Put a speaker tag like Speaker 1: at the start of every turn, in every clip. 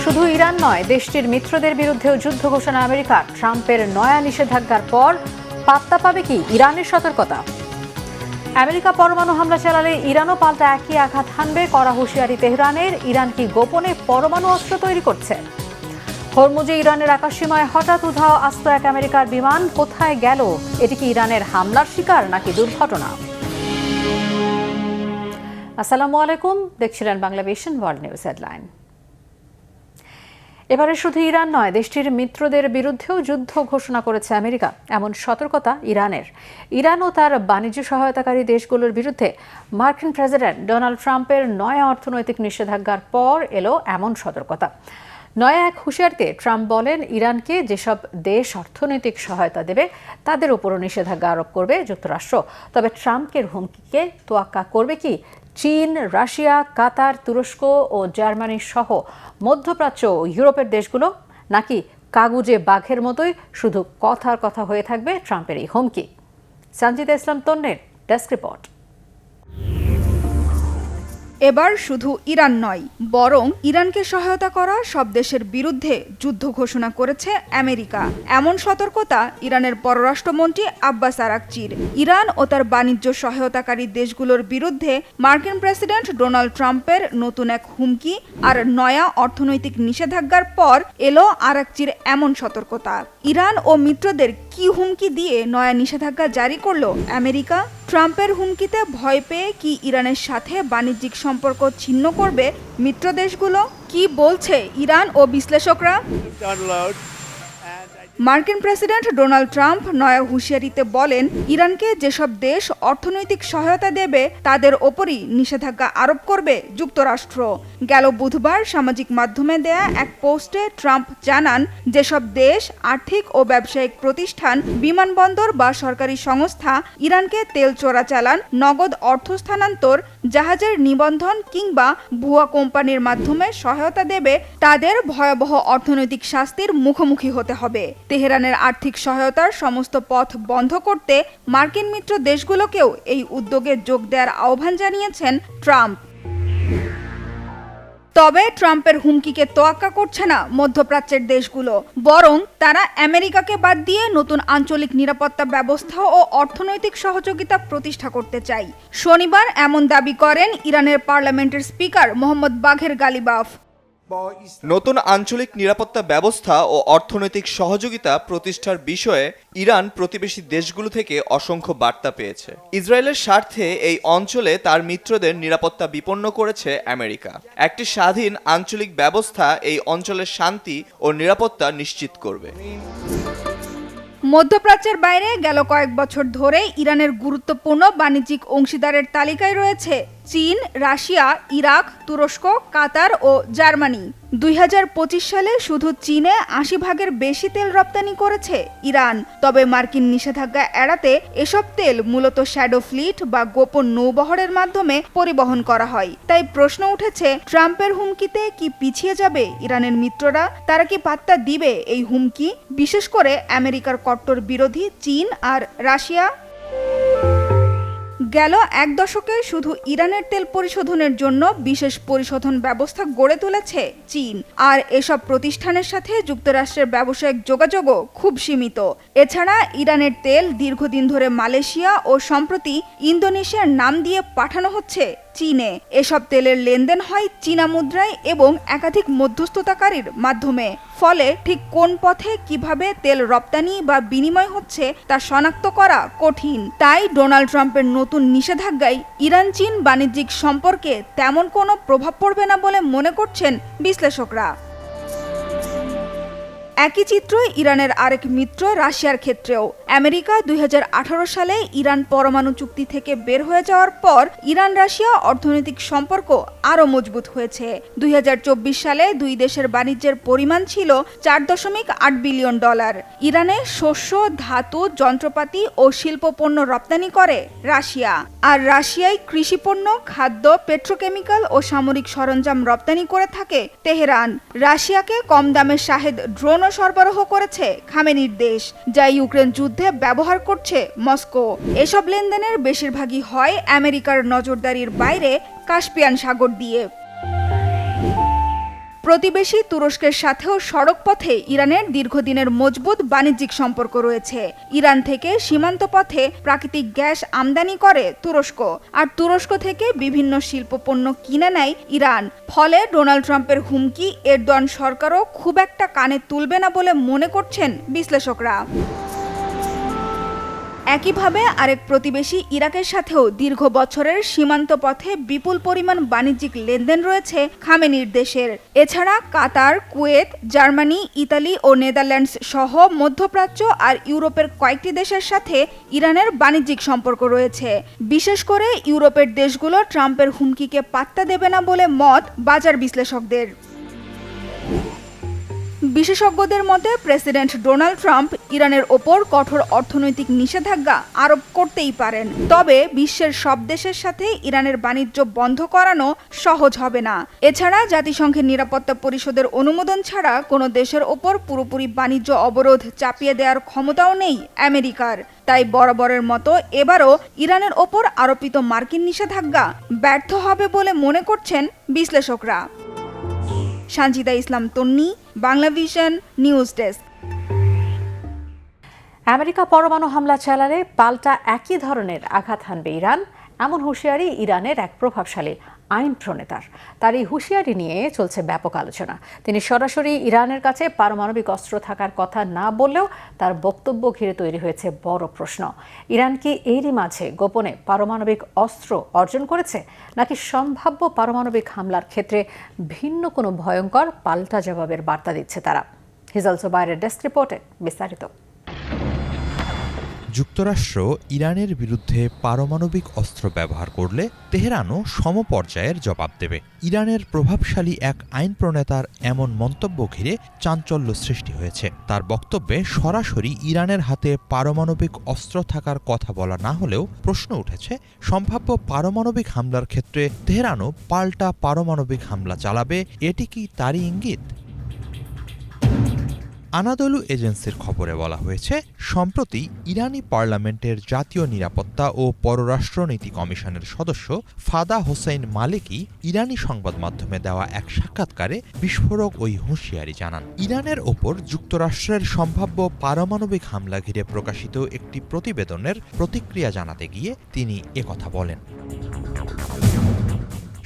Speaker 1: শুধু ইরান নয়, দেশটির মিত্রদের বিরুদ্ধেও যুদ্ধ ঘোষণা আমেরিকার। ট্রাম্পের নয়া নিষেধাজ্ঞার পর পাত্তা পাবে কি ইরানের সতর্কতা? আমেরিকা পরমাণু হামলা চালালে ইরানও পাল্টা একই আঘাত হানবে, কড়া হুঁশিয়ারি তেহরানের। ইরান কি গোপনে পরমাণু অস্ত্র তৈরি করছে? হরমুজে ইরানের আকাশসীমায় হঠাৎ উধাও আস্ত এক আমেরিকার বিমান, কোথায় গেল? এটি কি ইরানের হামলার শিকার নাকি দুর্ঘটনা? আসসালামু আলাইকুম, দেখছিলেন বাংলাভিশন ওয়ার্ল্ড নিউজ হেডলাইন। এবারে শুধু ইরান নয়, দেশটির মিত্রদের বিরুদ্ধেও যুদ্ধ ঘোষণা করেছে আমেরিকা। এমন সতর্কতা ইরানের। ইরান ও তার বাণিজ্য সহায়তাকারী দেশগুলোর বিরুদ্ধে মার্কিন প্রেসিডেন্ট ডোনাল্ড ট্রাম্পের নয়া অর্থনৈতিক নিষেধাজ্ঞার পর এলো এমন সতর্কতা। নয়া এক হুঁশিয়ারিতে ট্রাম্প বলেন, ইরানকে যেসব দেশ অর্থনৈতিক সহায়তা দেবে তাদের উপরও নিষেধাজ্ঞা আরোপ করবে যুক্তরাষ্ট্র। তবে ট্রাম্পের হুমকিকে তোয়াক্কা করবে কি চীন, রাশিয়া, কাতার, তুরস্ক ও জার্মানি সহ মধ্যপ্রাচ্য ও ইউরোপের দেশগুলো? নাকি কাগুজে বাঘের মতোই শুধু কথার কথা হয়ে থাকবে ট্রাম্পের এই হুমকি? সঞ্জিতা ইসলাম তন্নের ডেস্ক রিপোর্ট।
Speaker 2: এবার শুধু ইরান নয়, বরং ইরানকে সহায়তা করা সব দেশের বিরুদ্ধে যুদ্ধ ঘোষণা করেছে আমেরিকা। এমন সতর্কতা ইরানের পররাষ্ট্রমন্ত্রী আব্বাস আরাকচির। ইরান ও তার বাণিজ্য সহায়তাকারী দেশগুলোর বিরুদ্ধে মার্কিন প্রেসিডেন্ট ডোনাল্ড ট্রাম্পের নতুন এক হুমকি আর নয়া অর্থনৈতিক নিষেধাজ্ঞার পর এলো আরাকচির এমন সতর্কতা। ইরান ও মিত্রদের কি হুমকি দিয়ে নয়া নিষেধাজ্ঞা জারি করলো আমেরিকা? ট্রাম্পের হুমকিতে ভয় পেয়ে কি ইরানের সাথে বাণিজ্যিক সম্পর্ক ছিন্ন করবে মিত্র দেশগুলো? কি বলছে ইরান ও বিশ্লেষকরা? মার্কিন প্রেসিডেন্ট ডোনাল্ড ট্রাম্প নয়া হুঁশিয়ারিতে বলেন, ইরানকে যেসব দেশ অর্থনৈতিক সহায়তা দেবে তাদের ওপরই নিষেধাজ্ঞা আরোপ করবে যুক্তরাষ্ট্র। গেল বুধবার সামাজিক মাধ্যমে দেয়া এক পোস্টে ট্রাম্প জানান, যেসব দেশ, আর্থিক ও ব্যবসায়িক প্রতিষ্ঠান, বিমানবন্দর বা সরকারি সংস্থা ইরানকে তেল চোরাচালান, নগদ অর্থ স্থানান্তর, জাহাজের নিবন্ধন কিংবা ভুয়া কোম্পানির মাধ্যমে সহায়তা দেবে তাদের ভয়াবহ অর্থনৈতিক শাস্তির মুখোমুখি হতে হবে। তেহরানের আর্থিক সহায়তার সমস্ত পথ বন্ধ করতে মার্কিন মিত্র দেশগুলোকেও এই উদ্যোগে যোগ দেওয়ার আহ্বান জানিয়েছেন ট্রাম্প। তবে ট্রাম্পের হুমকিকে তোয়াক্কা করছে না মধ্যপ্রাচ্যের দেশগুলো, বরং তারা আমেরিকাকে বাদ দিয়ে নতুন আঞ্চলিক নিরাপত্তা ব্যবস্থা ও অর্থনৈতিক সহযোগিতা প্রতিষ্ঠা করতে চায়। শনিবার এমন দাবি করেন ইরানের পার্লামেন্টের স্পিকার মোহাম্মদ বাঘের গালিবাফ।
Speaker 3: নতুন আঞ্চলিক নিরাপত্তা ব্যবস্থা ও অর্থনৈতিক সহযোগিতা প্রতিষ্ঠার বিষয়ে ইরান প্রতিবেশী দেশগুলো থেকে অসংখ্য বার্তা পেয়েছে। ইসরায়েলের স্বার্থে এই অঞ্চলে তার মিত্রদের নিরাপত্তা বিপন্ন করেছে আমেরিকা। একটি স্বাধীন আঞ্চলিক ব্যবস্থা এই অঞ্চলের শান্তি ও নিরাপত্তা নিশ্চিত করবে।
Speaker 2: মধ্যপ্রাচ্যের বাইরে গেল কয়েক বছর ধরে ইরানের গুরুত্বপূর্ণ বাণিজ্যিক অংশীদারের তালিকায় রয়েছে চীন, রাশিয়া, ইরাক, তুরস্ক, কাতার ও জার্মানি। 2025 সালে শুধু চীনে 80% বেশি তেল রপ্তানি করেছে ইরান। তবে মার্কিন নিষেধাজ্ঞা এড়াতে এসব তেল মূলত শ্যাডো ফ্লিট বা গোপন নৌবহরের মাধ্যমে পরিবহন করা হয়। তাই প্রশ্ন উঠেছে, ট্রাম্পের হুমকিতে কি পিছিয়ে যাবে ইরানের মিত্ররা? তারা কি পাত্তা দিবে এই হুমকি, বিশেষ করে আমেরিকার কট্টর বিরোধী চীন আর রাশিয়া? গেল এক দশকে শুধু ইরানের তেল পরিশোধনের জন্য বিশেষ পরিশোধন ব্যবস্থা গড়ে তুলেছে চীন, আর এসব প্রতিষ্ঠানের সাথে যুক্তরাষ্ট্রের ব্যবসায়িক যোগাযোগও খুব সীমিত। এছাড়া ইরানের তেল দীর্ঘদিন ধরে মালয়েশিয়া ও সম্প্রতি ইন্দোনেশিয়ার নাম দিয়ে পাঠানো হচ্ছে চীনে। এসব তেলের লেনদেন হয় চীনা মুদ্রায় এবং একাধিক মধ্যস্থতাকারীর মাধ্যমে। ফলে ঠিক কোন পথে কিভাবে তেল রপ্তানি বা বিনিময় হচ্ছে তা শনাক্ত করা কঠিন। তাই ডোনাল্ড ট্রাম্পের নতুন নিষেধাজ্ঞায় ইরান চীন বাণিজ্যিক সম্পর্কে তেমন কোনো প্রভাব পড়বে না বলে মনে করছেন বিশ্লেষকরা। একই চিত্র ইরানের আরেক মিত্র রাশিয়ার ক্ষেত্রেও। আমেরিকা 2018 সালে ইরান পরমাণু চুক্তি থেকে বের হয়ে যাওয়ার পর ইরান রাশিয়া অর্থনৈতিক সম্পর্ক আরও মজবুত হয়েছে। 2024 সালে দুই দেশের বাণিজ্যের পরিমাণ ছিল $4.8 বিলিয়ন। ইরানে শস্য, ধাতু, যন্ত্রপাতি ও শিল্প পণ্য রপ্তানি করে রাশিয়া, আর রাশিয়ায় কৃষিপণ্য, খাদ্য, পেট্রোকেমিক্যাল ও সামরিক সরঞ্জাম রপ্তানি করে থাকে তেহরান। রাশিয়াকে কম দামে শাহেদ ড্রোন সরবরাহ করেছে খামেনির দেশ, যা ইউক্রেন যুদ্ধে ব্যবহার করছে মস্কো। এসব লেনদেনের বেশিরভাগই হয় আমেরিকার নজরদারির বাইরে কাস্পিয়ান সাগর দিয়ে। প্রতিবেশী তুরস্কের সাথেও সড়ক পথে ইরানের দীর্ঘদিনের মজবুত বাণিজ্যিক সম্পর্ক রয়েছে। ইরান থেকে সীমান্ত পথে প্রাকৃতিক গ্যাস আমদানি করে তুরস্ক, আর তুরস্ক থেকে বিভিন্ন শিল্প পণ্য কিনে নেয় ইরান। ফলে ডোনাল্ড ট্রাম্পের হুমকি এরদোয়ান সরকারও খুব একটা কানে তুলবে না বলে মনে করছেন বিশ্লেষকরা। একইভাবে আরেক প্রতিবেশী ইরাকের সাথেও দীর্ঘ বছরের সীমান্ত পথে বিপুল পরিমাণ বাণিজ্যিক লেনদেন রয়েছে খামেনির দেশের। এছাড়া কাতার, কুয়েত, জার্মানি, ইতালি ও নেদারল্যান্ডস সহ মধ্যপ্রাচ্য আর ইউরোপের কয়েকটি দেশের সাথে ইরানের বাণিজ্যিক সম্পর্ক রয়েছে। বিশেষ করে ইউরোপের দেশগুলো ট্রাম্পের হুমকিকে পাত্তা দেবে না বলে মত বাজার বিশ্লেষকদের। বিশেষজ্ঞদের মতে প্রেসিডেন্ট ডোনাল্ড ট্রাম্প ইরানের ওপর কঠোর অর্থনৈতিক নিষেধাজ্ঞা আরোপ করতেই পারেন, তবে বিশ্বের সব দেশের সাথে ইরানের বাণিজ্য বন্ধ করানো সহজ হবে না। এছাড়া জাতিসংঘের নিরাপত্তা পরিষদের অনুমোদন ছাড়া কোনো দেশের ওপর পুরোপুরি বাণিজ্য অবরোধ চাপিয়ে দেওয়ার ক্ষমতাও নেই আমেরিকার। তাই বরাবরের মতো এবারও ইরানের ওপর আরোপিত মার্কিন নিষেধাজ্ঞা ব্যর্থ হবে বলে মনে করছেন বিশ্লেষকরা। সানজিদা ইসলাম তন্নি, বাংলাভিশন নিউজ ডেস্ক।
Speaker 1: আমেরিকা পরমাণু হামলা চালালে পাল্টা একই ধরনের আঘাত হানবে ইরান, এমন হুঁশিয়ারি ইরানের এক প্রভাবশালী আইন প্রণেতার। তার এই হুঁশিয়ারি নিয়ে চলছে ব্যাপক আলোচনা। তিনি সরাসরি ইরানের কাছে পারমাণবিক অস্ত্র থাকার কথা না বললেও তার বক্তব্য ঘিরে তৈরি হয়েছে বড় প্রশ্ন। ইরান কি এরই মাঝে গোপনে পারমাণবিক অস্ত্র অর্জন করেছে, নাকি সম্ভাব্য পারমাণবিক হামলার ক্ষেত্রে ভিন্ন কোনো ভয়ঙ্কর পাল্টা জবাবের বার্তা দিচ্ছে তারা? হিজাল সোবাইরের ডেস্ক রিপোর্টে বিস্তারিত।
Speaker 4: যুক্তরাষ্ট্র ইরানের বিরুদ্ধে পারমাণবিক অস্ত্র ব্যবহার করলে তেহরানও সমপর্যায়ের জবাব দেবে। ইরানের প্রভাবশালী এক আইন প্রণেতার এমন মন্তব্য ঘিরে চাঞ্চল্য সৃষ্টি হয়েছে। তার বক্তব্যে সরাসরি ইরানের হাতে পারমাণবিক অস্ত্র থাকার কথা বলা না হলেও প্রশ্ন উঠেছে, সম্ভাব্য পারমাণবিক হামলার ক্ষেত্রে তেহরানও পাল্টা পারমাণবিক হামলা চালাবে, এটি কি তারই ইঙ্গিত? আনাদলু এজেন্সির খবরে বলা হয়েছে, সম্প্রতি ইরানি পার্লামেন্টের জাতীয় নিরাপত্তা ও পররাষ্ট্রনীতি কমিশনের সদস্য ফাদা হোসেইন মালেকি ইরানি সংবাদ মাধ্যমে দেওয়া এক সাক্ষাৎকারে বিস্ফোরক ওই হুঁশিয়ারি জানান। ইরানের ওপর যুক্তরাষ্ট্রের সম্ভাব্য পারমাণবিক হামলা ঘিরে প্রকাশিত একটি প্রতিবেদনের প্রতিক্রিয়া জানাতে গিয়ে তিনি একথা বলেন।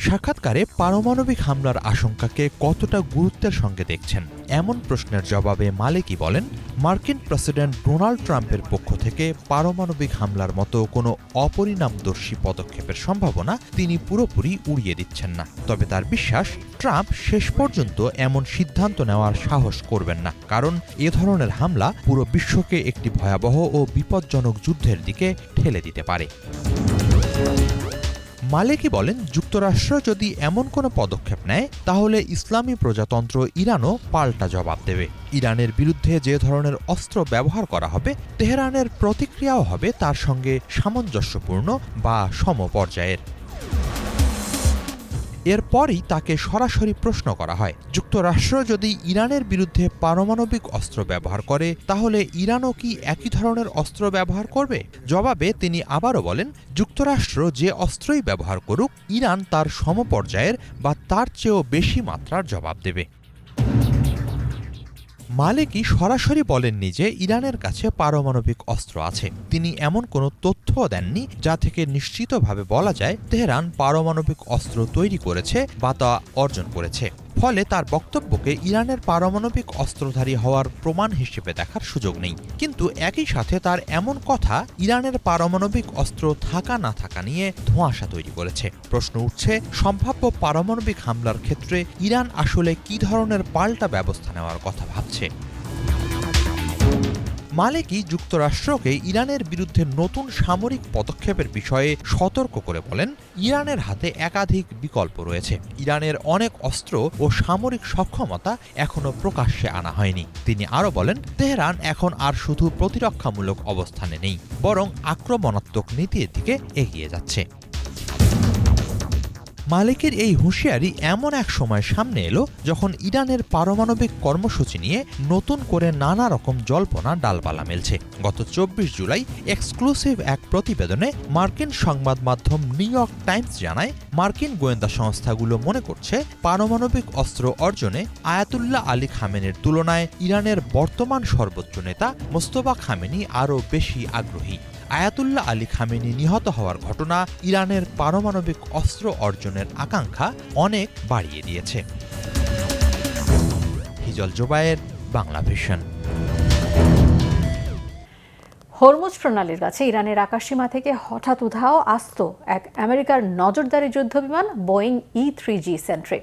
Speaker 4: সাক্ষাৎকারে পারমাণবিক হামলার আশঙ্কাকে কতটা গুরুত্বের সঙ্গে দেখছেন এমন প্রশ্নের জবাবে মালেকি বলেন, মার্কিন প্রেসিডেন্ট ডোনাল্ড ট্রাম্পের পক্ষ থেকে পারমাণবিক হামলার মতো কোনো অপরিণামদর্শী পদক্ষেপের সম্ভাবনা তিনি পুরোপুরি উড়িয়ে দিচ্ছেন না। তবে তার বিশ্বাস, ট্রাম্প শেষ পর্যন্ত এমন সিদ্ধান্ত নেওয়ার সাহস করবেন না, কারণ এ ধরনের হামলা পুরো বিশ্বকে একটি ভয়াবহ ও বিপজ্জনক যুদ্ধের দিকে ঠেলে দিতে পারে। মালেকি বলেন, যুক্তরাষ্ট্র যদি এমন কোনো পদক্ষেপ নেয় তাহলে ইসলামী প্রজাতন্ত্র ইরানও পাল্টা জবাব দেবে। ইরানের বিরুদ্ধে যে ধরনের অস্ত্র ব্যবহার করা হবে, তেহরানের প্রতিক্রিয়াও হবে তার সঙ্গে সামঞ্জস্যপূর্ণ বা সমপর্যায়ের। এরপরই তাকে সরাসরি প্রশ্ন করা হয়, যুক্তরাষ্ট্র যদি ইরানের বিরুদ্ধে পারমাণবিক অস্ত্র ব্যবহার করে তাহলে ইরানও কি একই ধরনের অস্ত্র ব্যবহার করবে? জবাবে তিনি আবারও বলেন, যুক্তরাষ্ট্র যে অস্ত্রই ব্যবহার করুক, ইরান তার সমপর্যায়ের বা তার চেয়েও বেশি মাত্রার জবাব দেবে। মালেকি সরাসরি বলেননি যে ইরানের কাছে পারমাণবিক অস্ত্র আছে। তিনি এমন কোনো তথ্যও দেননি যা থেকে নিশ্চিতভাবে বলা যায় তেহরান পারমাণবিক অস্ত্র তৈরি করেছে বা তা অর্জন করেছে। ফলে তার বক্তব্যকে ইরানের পারমাণবিক অস্ত্রধারী হওয়ার প্রমাণ হিসেবে দেখার সুযোগ নেই। কিন্তু একই সাথে তার এমন কথা ইরানের পারমাণবিক অস্ত্র থাকা না থাকা নিয়ে ধোঁয়াশা তৈরি করেছে। প্রশ্ন উঠছে, সম্ভাব্য পারমাণবিক হামলার ক্ষেত্রে ইরান আসলে কী ধরনের পাল্টা ব্যবস্থা নেওয়ার কথা ভাবছে? মালেকি যুক্তরাষ্ট্রকে ইরানের বিরুদ্ধে নতুন সামরিক পদক্ষেপের বিষয়ে সতর্ক করে বলেন, ইরানের হাতে একাধিক বিকল্প রয়েছে। ইরানের অনেক অস্ত্র ও সামরিক সক্ষমতা এখনও প্রকাশ্যে আনা হয়নি। তিনি আরও বলেন, তেহরান এখন আর শুধু প্রতিরক্ষামূলক অবস্থানে নেই, বরং আক্রমণাত্মক নীতির দিকে এগিয়ে যাচ্ছে। মালিকের এই হুঁশিয়ারি এমন এক সময় সামনে এলো যখন ইরানের পারমাণবিক কর্মসূচি নিয়ে নতুন করে নানা রকম জল্পনা ডালপালা মেলছে। গত 24 জুলাই এক্সক্লুসিভ এক প্রতিবেদনে মার্কিন সংবাদ মাধ্যম নিউ ইয়র্ক টাইমস জানায়, মার্কিন গোয়েন্দা সংস্থাগুলো মনে করছে পারমাণবিক অস্ত্র অর্জনে আয়াতুল্লাহ আলী খামেনির তুলনায় ইরানের বর্তমান সর্বোচ্চ নেতা মোস্তফা খামেনি আরও বেশি আগ্রহী। আয়াতুল্লাহ আলী খামেনি নিহত হওয়ার ঘটনা ইরানের পারমাণবিক অস্ত্র অর্জনের আকাঙ্ক্ষা অনেক বাড়িয়ে দিয়েছে। হিজল জোবায়ের, বাংলা ভিশন।
Speaker 1: হরমুজ প্রণালীর কাছে ইরানের আকাশসীমা থেকে হঠাৎ উধাও আস্ত এক আমেরিকার নজরদারি যুদ্ধবিমান বোয়িং E-3G সেন্ট্রি।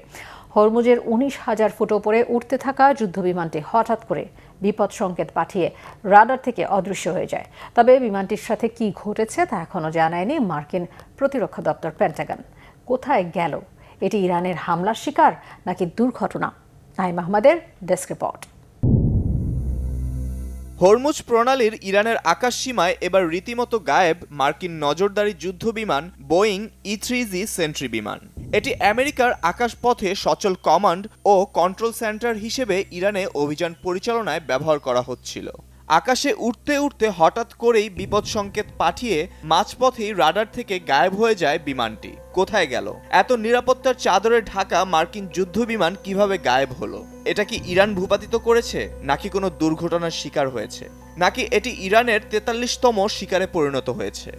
Speaker 1: হরমুজের 19,000 ফুট ওপরে উঠতে থাকা যুদ্ধবিমানটি হঠাৎ করে বিপদ সংকেত পাঠিয়ে রাডার থেকে অদৃশ্য হয়ে যায়। তবে বিমানটির সাথে কি ঘটেছে তা এখনও জানায়নি মার্কিন প্রতিরক্ষা দপ্তর পেন্টাগন। কোথায় গেল? এটি ইরানের হামলার শিকার নাকি দুর্ঘটনা? নাইম আহমদের ডেস্ক রিপোর্ট।
Speaker 3: হরমুজ প্রণালীর ইরানের আকাশসীমায় এবার রীতিমতো গায়েব মার্কিন নজরদারি যুদ্ধবিমান বোয়িং E-3G সেন্ট্রি বিমান। এটি আমেরিকার আকাশপথে সচল কমান্ড ও কন্ট্রোল সেন্টার হিসেবে ইরানে অভিযান পরিচালনায় ব্যবহার করা হচ্ছিল। আকাশে উঠতে উঠতে হঠাৎ করেই বিপদ সংকেত পাঠিয়ে মাঝপথেই রাডার থেকে গায়েব হয়ে যায় বিমানটি। কোথায় গেল? এত নিরাপত্তার চাদরে ঢাকা মার্কিন যুদ্ধবিমান কিভাবে গায়েব হলো? এটা কি ইরান ভূপাতিত করেছে, নাকি কোনো দুর্ঘটনার শিকার হয়েছে, নাকি এটি ইরানের 43তম শিকারে পরিণত হয়েছে?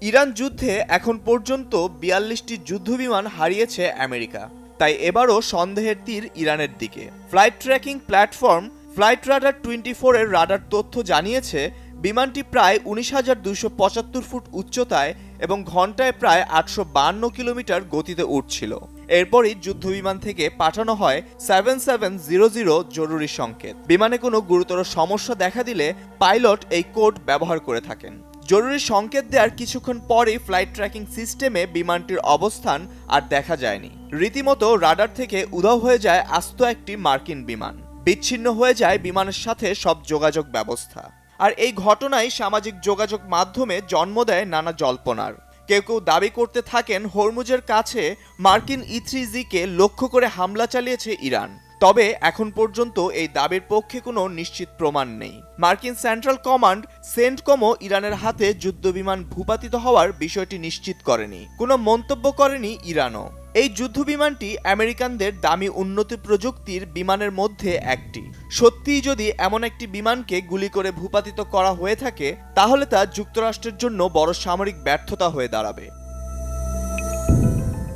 Speaker 3: ইরান যুদ্ধে এখন পর্যন্ত 42টি যুদ্ধবিমান হারিয়েছে আমেরিকা। তাই এবারও সন্দেহের তীর ইরানের দিকে। Flight tracking platform flight radar 24 এর রাডার তথ্য জানিয়েছে বিমানটি প্রায় 19,275 ফুট উচ্চতায় এবং ঘন্টায় প্রায় 852 কিলোমিটার গতিতে উঠছিল। এরপরই যুদ্ধবিমান থেকে পাঠানো হয় 7700 জরুরি সংকেত। বিমানে কোনো গুরুতর সমস্যা দেখা দিলে পাইলট এই কোড ব্যবহার করে থাকেন। জরুরি সংকেত দেওয়ার কিছুক্ষণ পরেই ফ্লাইট ট্র্যাকিং সিস্টেমে বিমানটির অবস্থান আর দেখা যায়নি। রীতিমতো রাডার থেকে উধাও হয়ে যায় আস্ত একটি মার্কিন বিমান। বিচ্ছিন্ন হয়ে যায় বিমানের সাথে সব যোগাযোগ ব্যবস্থা। আর এই ঘটনায় সামাজিক যোগাযোগ মাধ্যমে জন্ম দেয় নানা জল্পনার। কেউ কেউ দাবি করতে থাকেন হরমুজের কাছে মার্কিন E-3G-কে লক্ষ্য করে হামলা চালিয়েছে ইরান। তবে এখন পর্যন্ত এই দাবির পক্ষে কোনো নিশ্চিত প্রমাণ নেই। মার্কিন সেন্ট্রাল কমান্ড সেন্টকমও ইরানের হাতে যুদ্ধবিমান ভূপাতিত হওয়ার বিষয়টি নিশ্চিত করেনি। কোনো মন্তব্য করেনি ইরানও। এই যুদ্ধবিমানটি আমেরিকানদের দামি উন্নত প্রযুক্তির বিমানের মধ্যে একটি। সত্যিই যদি এমন একটি বিমানকে গুলি করে ভূপাতিত করা হয়ে থাকে, তাহলে তা যুক্তরাষ্ট্রের জন্য বড় সামরিক ব্যর্থতা হয়ে দাঁড়াবে।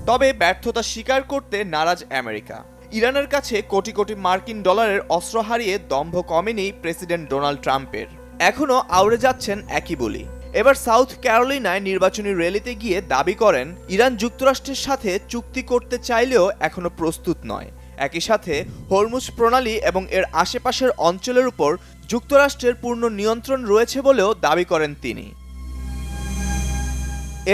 Speaker 3: তবে ব্যর্থতা স্বীকার করতে নারাজ আমেরিকা। ইরানের কাছে কোটি কোটি মার্কিন ডলারের অস্ত্র হারিয়ে দম্ভ কমেনি প্রেসিডেন্ট ডোনাল্ড ট্রাম্পের। এখনও আউড়ে যাচ্ছেন একই বলি। এবার সাউথ ক্যারোলিনায় নির্বাচনী র্যালিতে গিয়ে দাবি করেন ইরান যুক্তরাষ্ট্রের সাথে চুক্তি করতে চাইলেও এখনো প্রস্তুত নয়। একই সাথে হরমুজ প্রণালী এবং এর আশেপাশের অঞ্চলের উপর যুক্তরাষ্ট্রের পূর্ণ নিয়ন্ত্রণ রয়েছে বলেও দাবি করেন তিনি।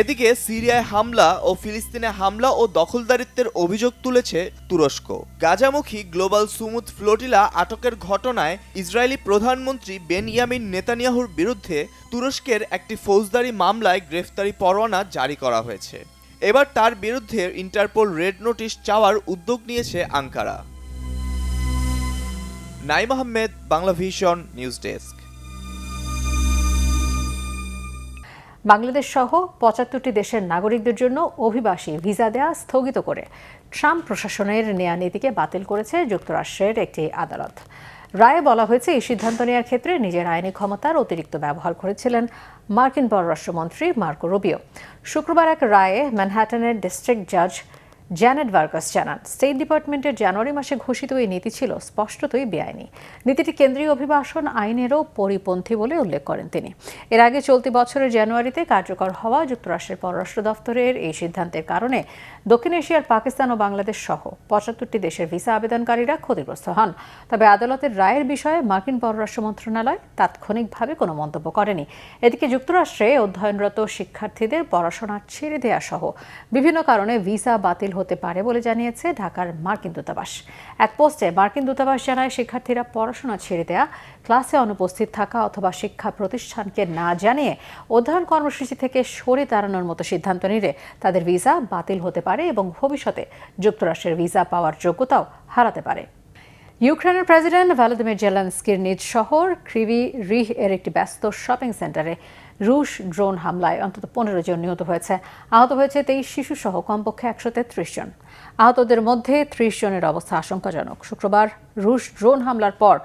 Speaker 3: এদিকে সিরিয়ায় হামলা ও ফিলিস্তিনে হামলা ও দখলদারিত্বের অভিযোগ তুলেছে তুরস্ক। গাজামুখী গ্লোবাল সুমুদ ফ্লোটিলা আটকের ঘটনায় ইসরায়েলি প্রধানমন্ত্রী বেনিয়ামিন নেতানিয়াহুর বিরুদ্ধে তুরস্কের একটি ফৌজদারি মামলায় গ্রেফতারি পরোয়ানা জারি করা হয়েছে। এবার তার বিরুদ্ধে ইন্টারপোল রেড নোটিশ চাওয়ার উদ্যোগ নিয়েছে Ankara. Naim Ahmed, Bangla vision news desk.
Speaker 1: Bangladesh সহ 75টি দেশের নাগরিকদের জন্য অভিবাসী ভিসা দেয়া স্থগিত করে ট্রাম্প প্রশাসনের নেয়া নীতিকে বাতিল করেছে যুক্তরাষ্ট্রের একটি আদালত। রায়ে বলা হয়েছে, এই সিদ্ধান্ত নেওয়ার ক্ষেত্রে নিজের আইনি ক্ষমতার অতিরিক্ত ব্যবহার করেছিলেন মার্কিন পররাষ্ট্রমন্ত্রী মার্কো রুবিও। শুক্রবার এক রায়ে ম্যানহাটনের ডিস্ট্রিক্ট জাজ জ্যানেট ভার্গাস জানান, স্টেট ডিপার্টমেন্টের জানুয়ারি মাসে ঘোষিত এই নীতি ছিল স্পষ্টতই বেআইনি। নীতিটি কেন্দ্রীয় অভিবাসন আইনেরও পরিপন্থী বলে উল্লেখ করেন তিনি। এর আগে চলতি বছরের জানুয়ারিতে কার্যকর হওয়া যুক্তরাষ্ট্রের পররাষ্ট্র দফতরের এই সিদ্ধান্তের কারণে দক্ষিণ এশিয়ার পাকিস্তান ও বাংলাদেশ সহ 75টি দেশের ভিসা আবেদনকারীরা ক্ষতিগ্রস্ত হন। তবে আদালতের রায়ের বিষয়ে মার্কিন পররাষ্ট্র মন্ত্রণালয় তাৎক্ষণিকভাবে কোনো মন্তব্য করেনি। এদিকে যুক্তরাষ্ট্রে অধ্যয়নরত শিক্ষার্থীদের পড়াশোনা ছেড়ে দেওয়া সহ বিভিন্ন কারণে ভিসা বাতিল হতে পারে বলে জানিয়েছে ঢাকার মার্কিন দূতাবাস। এক পোস্টে মার্কিন দূতাবাস জানায়, শিক্ষার্থীরা পড়াশোনা ছেড়ে দেয়া, ক্লাসে অনুপস্থিত থাকা অথবা শিক্ষা প্রতিষ্ঠানকে না জানিয়ে অধ্যয়ন কর্মসূচি থেকে সরে দাঁড়ানোর মতো সিদ্ধান্ত নিলে তাদের ভিসা বাতিল হতে পারে এবং ভবিষ্যতে যুক্তরাষ্ট্রের ভিসা পাওয়ার যোগ্যতাও হারাতে পারে। ইউক্রেনের প্রেসিডেন্ট ভলোদিমির জেলেনস্কির নিজ শহর ক্রিভি রিহ এর একটি ব্যস্ত শপিং সেন্টারে রুশ ড্রোন হামলায় অন্তত 15 জন নিহত হয়েছে। আহত হয়েছে 23 শিশুসহ কমপক্ষে 133 জন। আহতদের মধ্যে 30 জনের অবস্থা আশঙ্কাজনক। শুক্রবার রুশ ড্রোন হামলার পর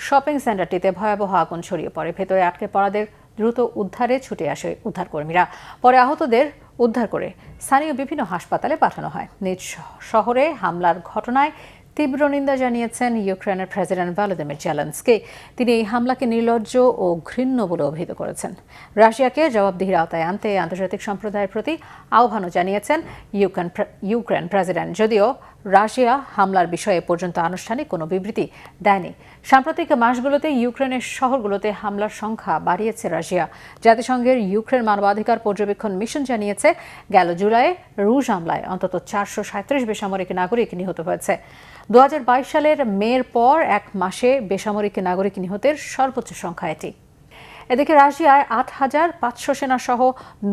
Speaker 1: শপিং সেন্টারটিতে ভয়াবহ আগুন ছড়িয়ে পড়ে। ভেতরে আটকে পড়াদের দ্রুত উদ্ধারে ছুটে আসে উদ্ধারকর্মীরা। পরে আহতদের উদ্ধার করে স্থানীয় বিভিন্ন হাসপাতালে পাঠানো হয়। নিজ শহরে হামলার ঘটনায় তীব্র নিন্দা জানিয়েছেন ইউক্রেনের প্রেসিডেন্ট ভলোদিমির জেলেনস্কি। তিনি এই হামলাকে নির্লজ্জ ও ঘৃণ্য বলে অভিহিত করেছেন। রাশিয়াকে জবাবদিহির আওতায় আনতে আন্তর্জাতিক সম্প্রদায়ের প্রতি আহ্বানও জানিয়েছেন ইউক্রেন প্রেসিডেন্ট, যদিও রাশিয়া হামলার বিষয়ে পর্যন্ত আনুষ্ঠানিক কোনো বিবৃতি দেয়নি। সাম্প্রতিক মাসগুলোতে ইউক্রেনের শহরগুলোতে হামলার সংখ্যা বাড়িয়েছে রাশিয়া। জাতিসংঘের ইউক্রেন মানবাধিকার পর্যবেক্ষণ মিশন জানিয়েছে, গেল জুলাইয়ে রুশ হামলায় অন্তত 437 বেসামরিক নাগরিক নিহত হয়েছে। 2022 সালের মের পর এক মাসে বেসামরিক নাগরিক নিহতের সর্বোচ্চ সংখ্যা এটি। এদিকে রাশিয়ায় 8500 সেনা সহ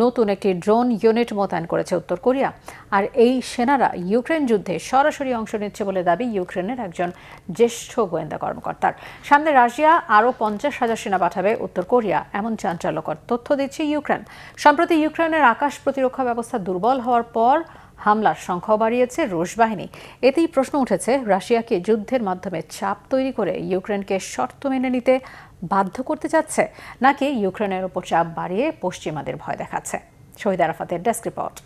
Speaker 1: নতুন একটি ড্রোন ইউনিট মোতায়েন করেছে উত্তর কোরিয়া। আর এই সেনারা ইউক্রেন যুদ্ধে সরাসরি অংশ নিচ্ছে বলে দাবি ইউক্রেনের একজন জ্যেষ্ঠ গোয়েন্দা কর্মকর্তার। সামনে রাশিয়া আরও 50,000 সেনা পাঠাবে উত্তর কোরিয়া, এমন চাঞ্চল্যকর তথ্য দিচ্ছে ইউক্রেন। সম্প্রতি ইউক্রেনের আকাশ প্রতিরক্ষা ব্যবস্থা দুর্বল হওয়ার পর হামলার সংখ্যাও বাড়িয়েছে রুশ বাহিনী। এতেই প্রশ্ন উঠেছে, রাশিয়াকে যুদ্ধের মাধ্যমে চাপ তৈরি করে ইউক্রেনকে শর্ত মেনে নিতে বাধ্য করতে চাচ্ছে, নাকি ইউক্রেনের উপর চাপ বাড়িয়ে পশ্চিমাদের ভয় দেখাচ্ছে? শহীদ আরাফাতের ডেস্ক রিপোর্ট।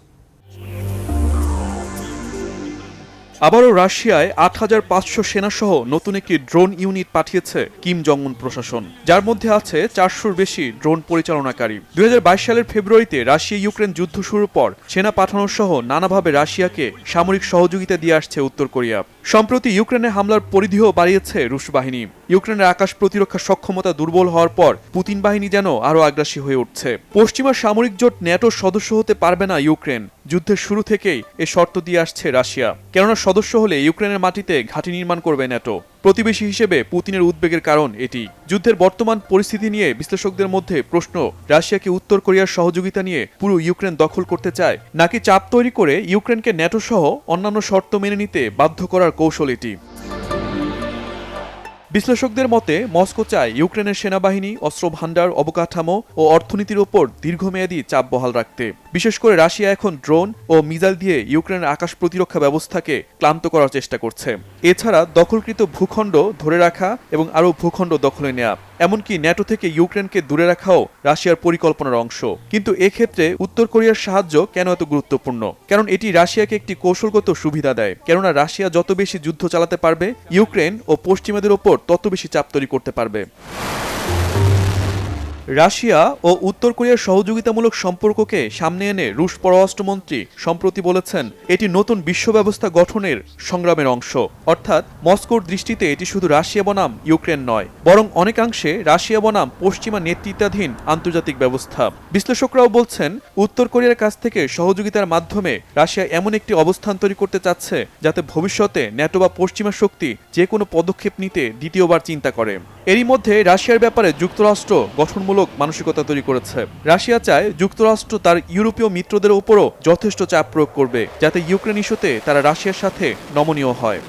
Speaker 5: আবারও রাশিয়ায় 8500 সেনাসহ নতুন একটি ড্রোন ইউনিট পাঠিয়েছে কিম জং উন প্রশাসন, যার মধ্যে আছে 400-র বেশি ড্রোন পরিচালনাকারী। 2022 সালের ফেব্রুয়ারিতে রাশিয়া ইউক্রেন যুদ্ধ শুরুর পর সেনা পাঠানো সহ নানাভাবে রাশিয়াকে সামরিক সহযোগিতা দিয়ে আসছে উত্তর কোরিয়া। সম্প্রতি ইউক্রেনে হামলার পরিধিও বাড়িয়েছে রুশ বাহিনী। ইউক্রেনের আকাশ প্রতিরক্ষা সক্ষমতা দুর্বল হওয়ার পর পুতিন বাহিনী যেন আরও আগ্রাসী হয়ে উঠছে। পশ্চিমা সামরিক জোট ন্যাটোর সদস্য হতে পারবে না ইউক্রেন। যুদ্ধের শুরু থেকেই এ শর্ত দিয়ে আসছে রাশিয়া, কেননা সদস্য হলে ইউক্রেনের মাটিতে ঘাঁটি নির্মাণ করবে ন্যাটো। প্রতিবেশী হিসেবে পুতিনের উদ্বেগের কারণ এটি। যুদ্ধের বর্তমান পরিস্থিতি নিয়ে বিশ্লেষকদের মধ্যে প্রশ্ন, রাশিয়াকে উত্তর কোরিয়ার সহযোগিতা নিয়ে পুরো ইউক্রেন দখল করতে চায়, নাকি চাপ তৈরি করে ইউক্রেনকে ন্যাটো সহ অন্যান্য শর্ত মেনে নিতে বাধ্য করার কৌশল এটি। বিশ্লেষকদের মতে মস্কো চায় ইউক্রেনের সেনাবাহিনী, অস্ত্র ভাণ্ডার, অবকাঠামো ও অর্থনীতির ওপর দীর্ঘমেয়াদী চাপ বহাল রাখতে। বিশেষ করে রাশিয়া এখন ড্রোন ও মিসাইল দিয়ে ইউক্রেনের আকাশ প্রতিরক্ষা ব্যবস্থাকে ক্লান্ত করার চেষ্টা করছে। এছাড়া দখলকৃত ভূখণ্ড ধরে রাখা এবং আরও ভূখণ্ড দখলে নেওয়া, এমনকি ন্যাটো থেকে ইউক্রেনকে দূরে রাখাও রাশিয়ার পরিকল্পনার অংশ। কিন্তু এক্ষেত্রে উত্তর কোরিয়ার সাহায্য কেন এত গুরুত্বপূর্ণ? কারণ এটি রাশিয়াকে একটি কৌশলগত সুবিধা দেয়। কেননা রাশিয়া যত বেশি যুদ্ধ চালাতে পারবে, ইউক্রেন ও পশ্চিমাদের ওপর তত বেশি চাপ তৈরি করতে পারবে। রাশিয়া ও উত্তর কোরিয়ার সহযোগিতামূলক সম্পর্ককে সামনে এনে রুশ পররাষ্ট্রমন্ত্রী সম্প্রতি বলেছেন, এটি নতুন বিশ্ব ব্যবস্থা গঠনের সংগ্রামের অংশ। অর্থাৎ মস্কোর দৃষ্টিতে এটি শুধু রাশিয়া বনাম ইউক্রেন নয়, বরং অনেকাংশে রাশিয়া বনাম পশ্চিমা নেতৃত্বাধীন আন্তর্জাতিক ব্যবস্থা। বিশ্লেষকরাও বলছেন, উত্তর কোরিয়ার কাছ থেকে সহযোগিতার মাধ্যমে রাশিয়া এমন একটি অবস্থান তৈরি করতে চাচ্ছে যাতে ভবিষ্যতে ন্যাটো বা পশ্চিমা শক্তি যে কোনো পদক্ষেপ নিতে দ্বিতীয়বার চিন্তা করে। এরই মধ্যে রাশিয়ার ব্যাপারে যুক্তরাষ্ট্র গঠনমূলক মানসিকতা তৈরি করেছে। রাশিয়া চায় যুক্তরাষ্ট্র তার ইউরোপীয় মিত্রদের উপরও যথেষ্ট চাপ প্রয়োগ করবে, যাতে ইউক্রেন ইস্যুতে তারা রাশিয়ার সাথে নমনীয় হয়।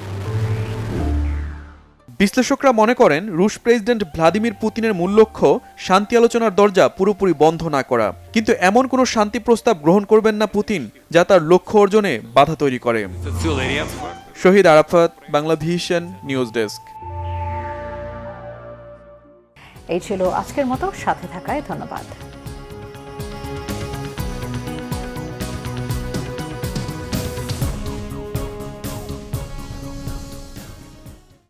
Speaker 5: বিশ্লেষকরা মনে করেন, রুশ প্রেসিডেন্ট ভ্লাদিমির পুতিনের মূল লক্ষ্য শান্তি আলোচনার দরজা পুরোপুরি বন্ধ না করা। কিন্তু এমন কোনো শান্তি প্রস্তাব গ্রহণ করবেন না পুতিন যা তার লক্ষ্য অর্জনে বাধা তৈরি করে। শহীদ আরাফাত, বাংলাভিশন নিউজ ডেস্ক।
Speaker 1: এই ছিল আজকের মতো, সাথে থাকায় ধন্যবাদ।